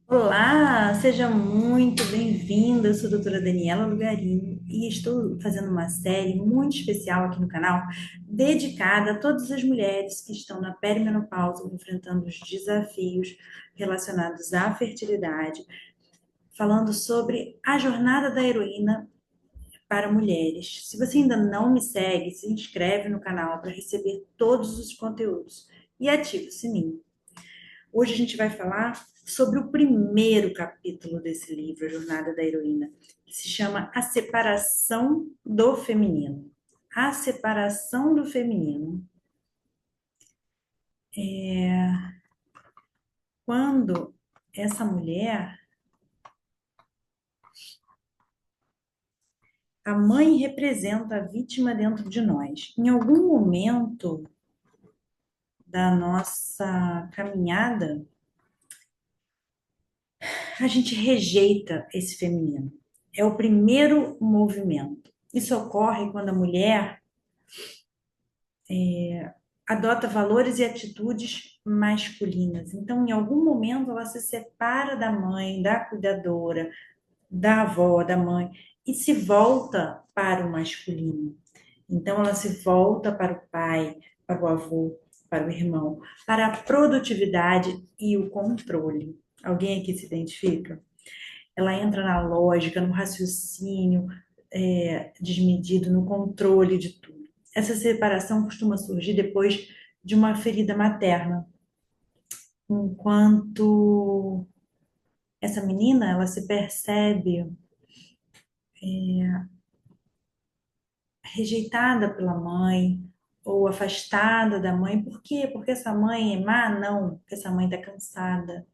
Olá, seja muito bem-vinda. Eu sou a doutora Daniela Lugarini e estou fazendo uma série muito especial aqui no canal, dedicada a todas as mulheres que estão na perimenopausa, enfrentando os desafios relacionados à fertilidade, falando sobre a jornada da heroína para mulheres. Se você ainda não me segue, se inscreve no canal para receber todos os conteúdos e ativa o sininho. Hoje a gente vai falar sobre o primeiro capítulo desse livro, A Jornada da Heroína, que se chama A Separação do Feminino. A separação do feminino. Quando essa mulher, a mãe representa a vítima dentro de nós. Em algum momento da nossa caminhada, a gente rejeita esse feminino. É o primeiro movimento. Isso ocorre quando a mulher adota valores e atitudes masculinas. Então, em algum momento, ela se separa da mãe, da cuidadora, da avó, da mãe, e se volta para o masculino. Então, ela se volta para o pai, para o avô, para o irmão, para a produtividade e o controle. Alguém aqui se identifica? Ela entra na lógica, no raciocínio desmedido, no controle de tudo. Essa separação costuma surgir depois de uma ferida materna, enquanto essa menina ela se percebe rejeitada pela mãe ou afastada da mãe. Por quê? Porque essa mãe é má? Não, porque essa mãe está cansada,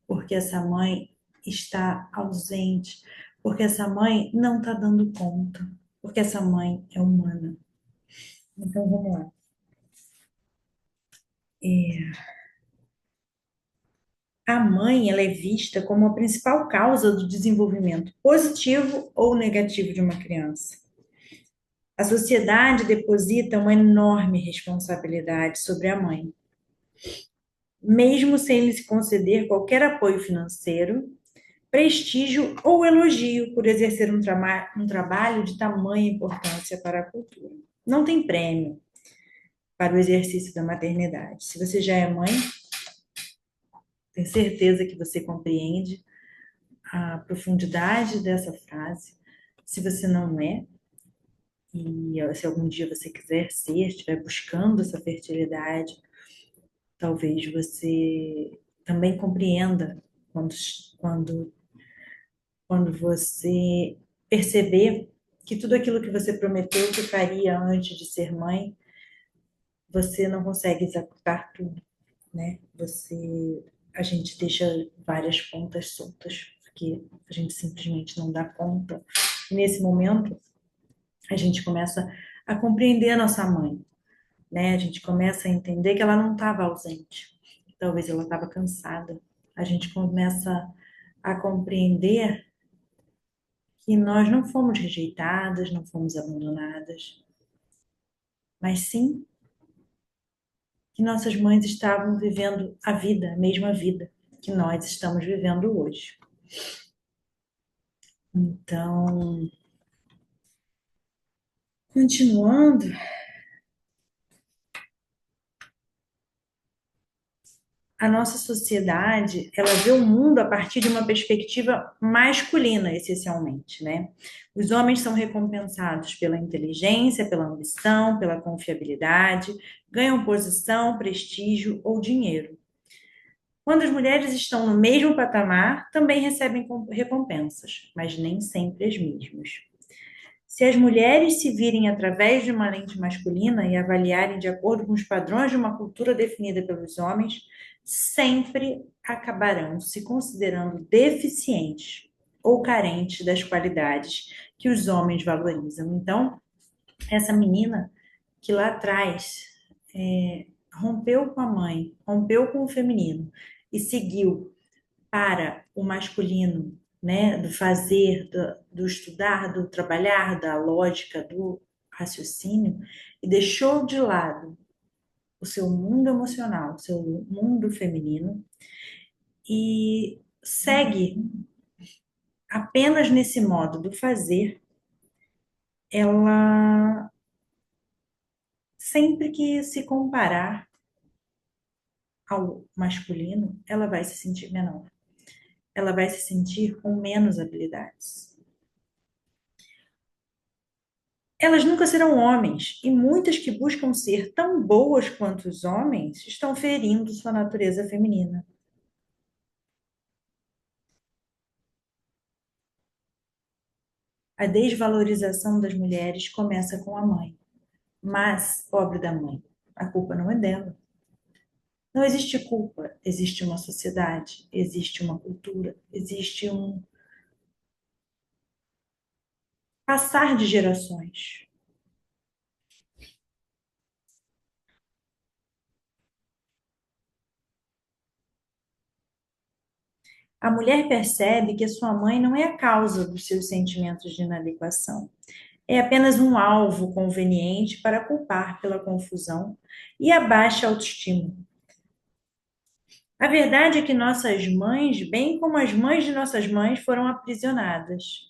porque essa mãe está ausente, porque essa mãe não está dando conta, porque essa mãe é humana. Então vamos lá. A mãe, ela é vista como a principal causa do desenvolvimento positivo ou negativo de uma criança. A sociedade deposita uma enorme responsabilidade sobre a mãe, mesmo sem lhe se conceder qualquer apoio financeiro, prestígio ou elogio por exercer um trabalho de tamanha importância para a cultura. Não tem prêmio para o exercício da maternidade. Se você já é mãe, tenho certeza que você compreende a profundidade dessa frase. Se você não é, e se algum dia você quiser ser, estiver buscando essa fertilidade, talvez você também compreenda quando, quando, quando você perceber que tudo aquilo que você prometeu que faria antes de ser mãe, você não consegue executar tudo, né? A gente deixa várias pontas soltas, porque a gente simplesmente não dá conta. E nesse momento, a gente começa a compreender a nossa mãe, né? A gente começa a entender que ela não estava ausente, talvez ela estava cansada. A gente começa a compreender que nós não fomos rejeitadas, não fomos abandonadas, mas sim que nossas mães estavam vivendo a vida, a mesma vida que nós estamos vivendo hoje. Então, continuando, a nossa sociedade, ela vê o mundo a partir de uma perspectiva masculina, essencialmente, né? Os homens são recompensados pela inteligência, pela ambição, pela confiabilidade, ganham posição, prestígio ou dinheiro. Quando as mulheres estão no mesmo patamar, também recebem recompensas, mas nem sempre as mesmas. Se as mulheres se virem através de uma lente masculina e avaliarem de acordo com os padrões de uma cultura definida pelos homens, sempre acabarão se considerando deficientes ou carentes das qualidades que os homens valorizam. Então, essa menina que lá atrás rompeu com a mãe, rompeu com o feminino e seguiu para o masculino, né, do fazer, do estudar, do trabalhar, da lógica, do raciocínio, e deixou de lado o seu mundo emocional, o seu mundo feminino, e segue apenas nesse modo do fazer, ela sempre que se comparar ao masculino, ela vai se sentir menor. Ela vai se sentir com menos habilidades. Elas nunca serão homens, e muitas que buscam ser tão boas quanto os homens estão ferindo sua natureza feminina. A desvalorização das mulheres começa com a mãe. Mas, pobre da mãe, a culpa não é dela. Não existe culpa, existe uma sociedade, existe uma cultura, existe um passar de gerações. A mulher percebe que a sua mãe não é a causa dos seus sentimentos de inadequação. É apenas um alvo conveniente para culpar pela confusão e a baixa autoestima. A verdade é que nossas mães, bem como as mães de nossas mães, foram aprisionadas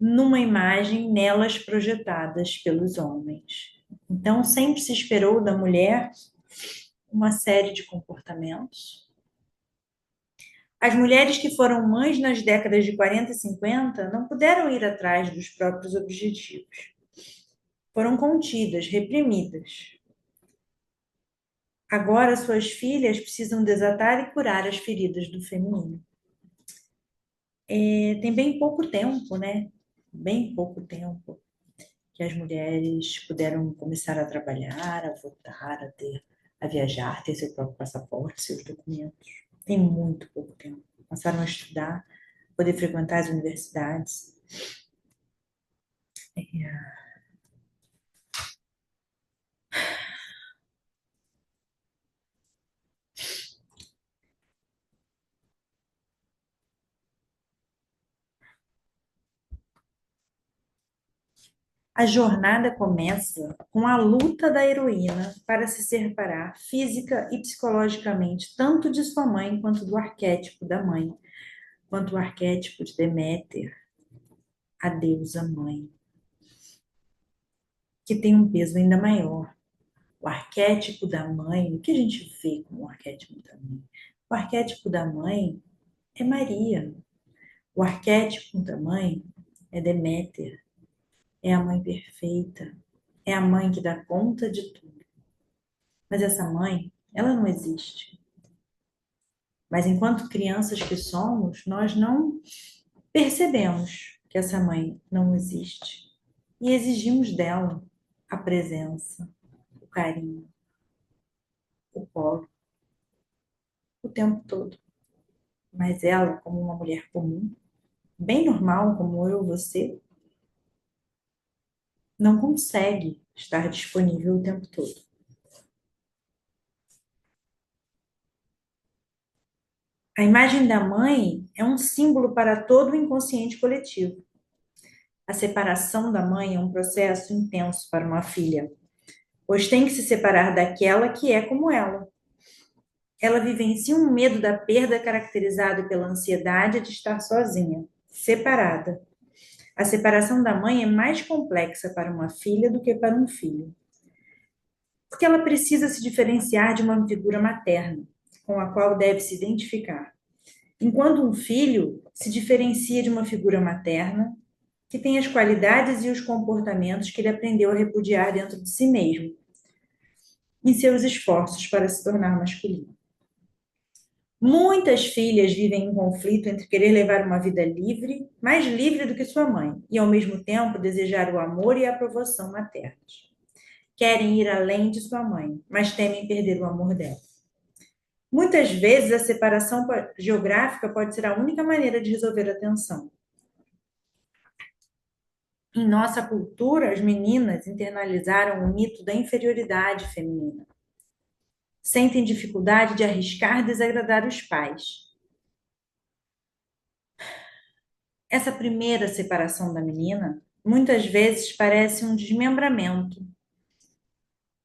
numa imagem nelas projetadas pelos homens. Então, sempre se esperou da mulher uma série de comportamentos. As mulheres que foram mães nas décadas de 40 e 50 não puderam ir atrás dos próprios objetivos. Foram contidas, reprimidas. Agora, suas filhas precisam desatar e curar as feridas do feminino. Tem bem pouco tempo, né? Bem pouco tempo que as mulheres puderam começar a trabalhar, a votar, a viajar, ter seu próprio passaporte, seus documentos. Tem muito pouco tempo. Passaram a estudar, poder frequentar as universidades. A jornada começa com a luta da heroína para se separar física e psicologicamente tanto de sua mãe quanto do arquétipo da mãe, quanto o arquétipo de Deméter, a deusa mãe, que tem um peso ainda maior. O arquétipo da mãe, o que a gente vê como o arquétipo da mãe? O arquétipo da mãe é Maria. O arquétipo da mãe é Deméter. É a mãe perfeita. É a mãe que dá conta de tudo. Mas essa mãe, ela não existe. Mas enquanto crianças que somos, nós não percebemos que essa mãe não existe. E exigimos dela a presença, o carinho, o colo, o tempo todo. Mas ela, como uma mulher comum, bem normal, como eu, você, não consegue estar disponível o tempo todo. A imagem da mãe é um símbolo para todo o inconsciente coletivo. A separação da mãe é um processo intenso para uma filha, pois tem que se separar daquela que é como ela. Ela vivencia um medo da perda caracterizado pela ansiedade de estar sozinha, separada. A separação da mãe é mais complexa para uma filha do que para um filho, porque ela precisa se diferenciar de uma figura materna, com a qual deve se identificar. Enquanto um filho se diferencia de uma figura materna, que tem as qualidades e os comportamentos que ele aprendeu a repudiar dentro de si mesmo, em seus esforços para se tornar masculino. Muitas filhas vivem em conflito entre querer levar uma vida livre, mais livre do que sua mãe, e ao mesmo tempo desejar o amor e a aprovação maternos. Querem ir além de sua mãe, mas temem perder o amor dela. Muitas vezes a separação geográfica pode ser a única maneira de resolver a tensão. Em nossa cultura, as meninas internalizaram o mito da inferioridade feminina. Sentem dificuldade de arriscar desagradar os pais. Essa primeira separação da menina muitas vezes parece um desmembramento.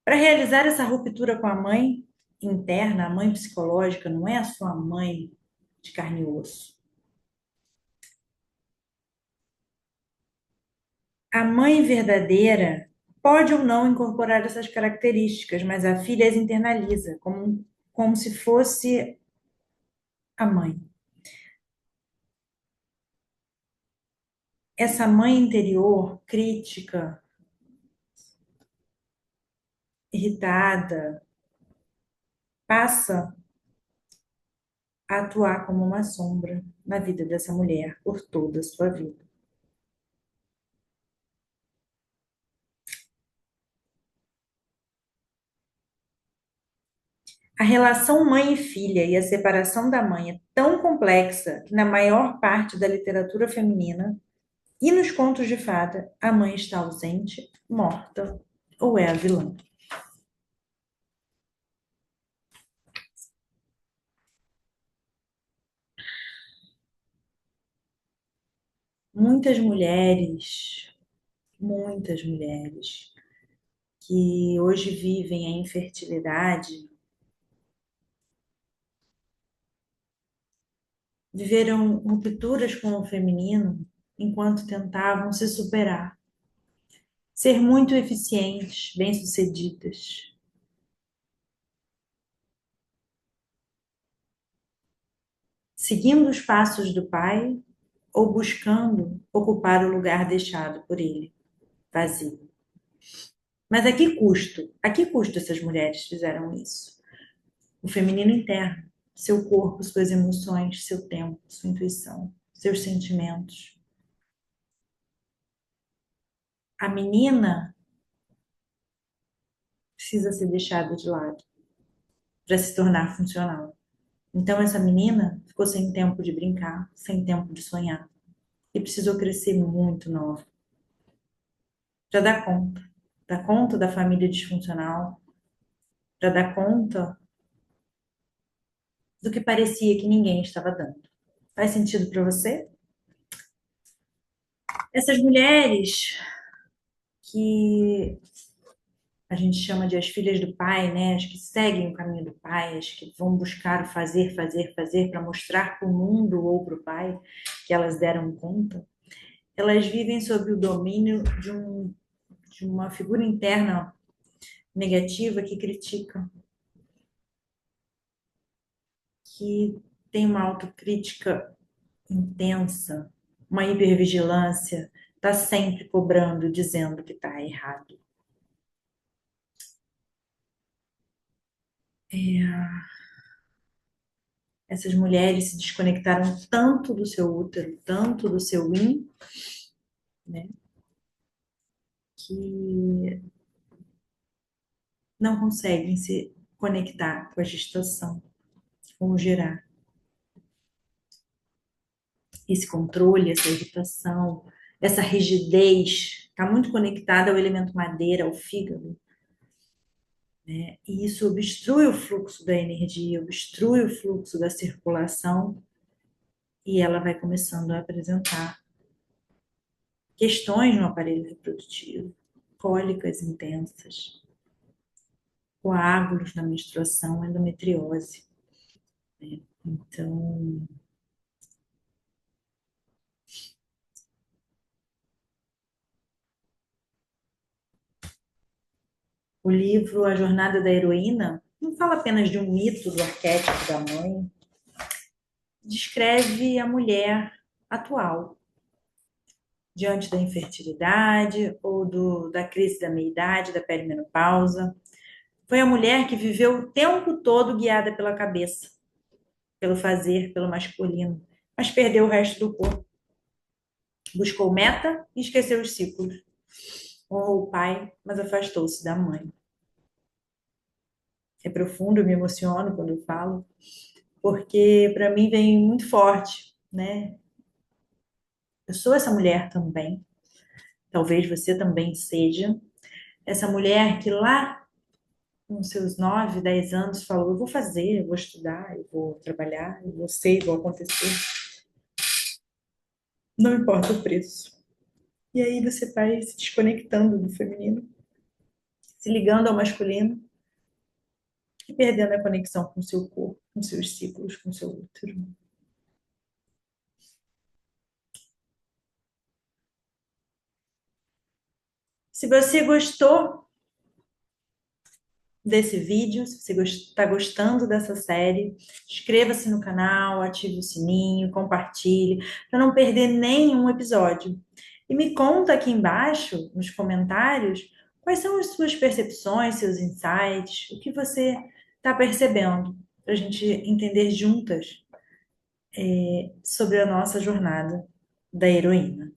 Para realizar essa ruptura com a mãe interna, a mãe psicológica não é a sua mãe de carne e osso. A mãe verdadeira pode ou não incorporar essas características, mas a filha as internaliza como se fosse a mãe. Essa mãe interior, crítica, irritada, passa a atuar como uma sombra na vida dessa mulher por toda a sua vida. A relação mãe e filha e a separação da mãe é tão complexa que, na maior parte da literatura feminina e nos contos de fada, a mãe está ausente, morta ou é a vilã. Muitas muitas mulheres que hoje vivem a infertilidade viveram rupturas com o feminino enquanto tentavam se superar, ser muito eficientes, bem-sucedidas, seguindo os passos do pai ou buscando ocupar o lugar deixado por ele, vazio. Mas a que custo? A que custo essas mulheres fizeram isso? O feminino interno, seu corpo, suas emoções, seu tempo, sua intuição, seus sentimentos. A menina precisa ser deixada de lado para se tornar funcional. Então, essa menina ficou sem tempo de brincar, sem tempo de sonhar, e precisou crescer muito nova para dar conta da família disfuncional, para dar conta do que parecia que ninguém estava dando. Faz sentido para você? Essas mulheres que a gente chama de as filhas do pai, né? As que seguem o caminho do pai, as que vão buscar o fazer, fazer, fazer para mostrar para o mundo ou para o pai que elas deram conta. Elas vivem sob o domínio de uma figura interna negativa que critica, que tem uma autocrítica intensa, uma hipervigilância, está sempre cobrando, dizendo que está errado. Essas mulheres se desconectaram tanto do seu útero, tanto do seu yin, né, que não conseguem se conectar com a gestação, com o gerar. Esse controle, essa irritação, essa rigidez está muito conectada ao elemento madeira, ao fígado, né? E isso obstrui o fluxo da energia, obstrui o fluxo da circulação e ela vai começando a apresentar questões no aparelho reprodutivo, cólicas intensas, coágulos na menstruação, endometriose, né? Então, o livro A Jornada da Heroína não fala apenas de um mito do arquétipo da mãe, descreve a mulher atual, diante da infertilidade ou da crise da meia-idade, da perimenopausa. Foi a mulher que viveu o tempo todo guiada pela cabeça, pelo fazer, pelo masculino, mas perdeu o resto do corpo. Buscou meta e esqueceu os ciclos. Honrou o pai, mas afastou-se da mãe. É profundo, eu me emociono quando eu falo, porque para mim vem muito forte, né? Eu sou essa mulher também, talvez você também seja, essa mulher que lá com seus 9, 10 anos falou, eu vou fazer, eu vou estudar, eu vou trabalhar, eu vou ser, vou acontecer, não importa o preço. E aí você vai se desconectando do feminino, se ligando ao masculino e perdendo a conexão com o seu corpo, com seus ciclos, com o seu útero. Se você gostou desse vídeo, se você está gostando dessa série, inscreva-se no canal, ative o sininho, compartilhe, para não perder nenhum episódio. E me conta aqui embaixo, nos comentários, quais são as suas percepções, seus insights, o que você está percebendo, para a gente entender juntas sobre a nossa jornada da heroína.